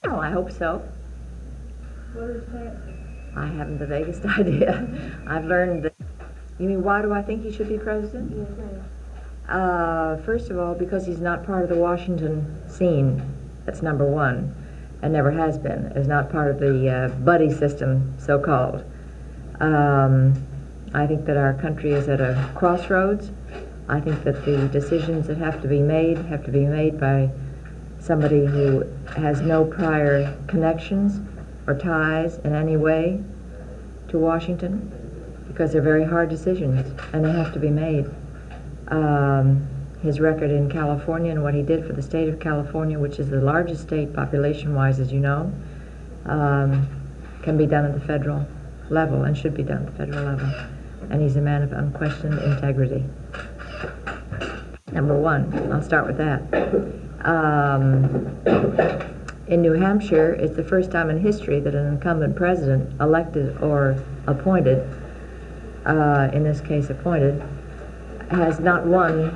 Oh, I hope so. What is that? I haven't the vaguest idea. I've learned that. You mean, why do I think he should be president? Yes, ma'am. First of all, because he's not part of the Washington scene. That's number one, and never has been. Is not part of the buddy system, so-called. I think that our country is at a crossroads. I think that the decisions that have to be made by somebody who has no prior connections or ties in any way to Washington, because they're very hard decisions and they have to be made. His record in California and what he did for the state of California, which is the largest state population-wise, as you know, can be done at the federal level and should be done at the federal level. And he's a man of unquestioned integrity. Number one, I'll start with that. In New Hampshire, it's the first time in history that an incumbent president, elected or appointed, in this case appointed, has not won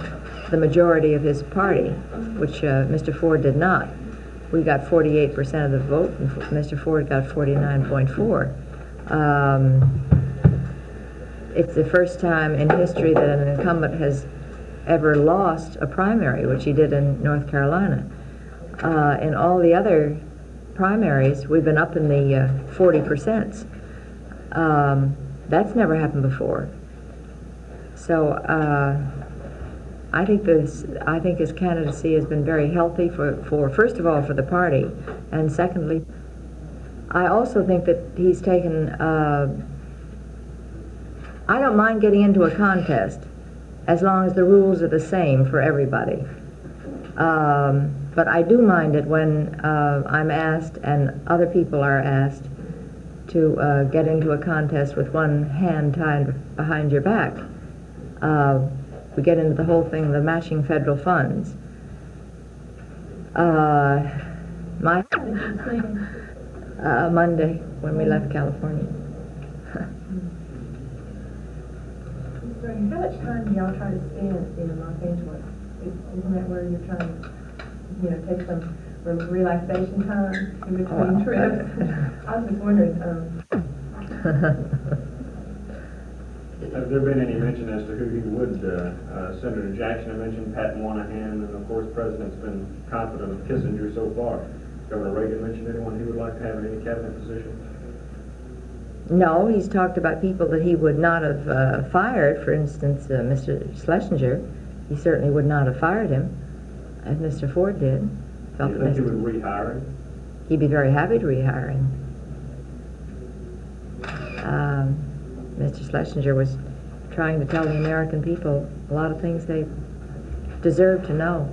the majority of his party, which Mr. Ford did not. We got 48% of the vote, and Mr. Ford got 49.4. It's the first time in history that an incumbent has ever lost a primary, which he did in North Carolina. In all the other primaries, we've been up in the 40%. That's never happened before. So I think his candidacy has been very healthy for first of all for the party, and secondly, I also think that he's taken. I don't mind getting into a contest as long as the rules are the same for everybody. But I do mind it when I'm asked and other people are asked to get into a contest with one hand tied behind your back. We get into the whole thing, the matching federal funds. Monday, when we left California. How much time do y'all try to spend in Los Angeles? Isn't that where you're trying to, take some relaxation time in between trips? I was just wondering. Have there been any mention as to who he would? Senator Jackson had mentioned Pat Moynihan, and of course, the President's been confident of Kissinger so far. Governor Reagan mentioned anyone he would like to have in any cabinet position? No, he's talked about people that he would not have fired. For instance, Mr. Schlesinger, he certainly would not have fired him, as Mr. Ford did. Do you think he would rehire him? He'd be very happy to rehire him. Mr. Schlesinger was trying to tell the American people a lot of things they deserve to know.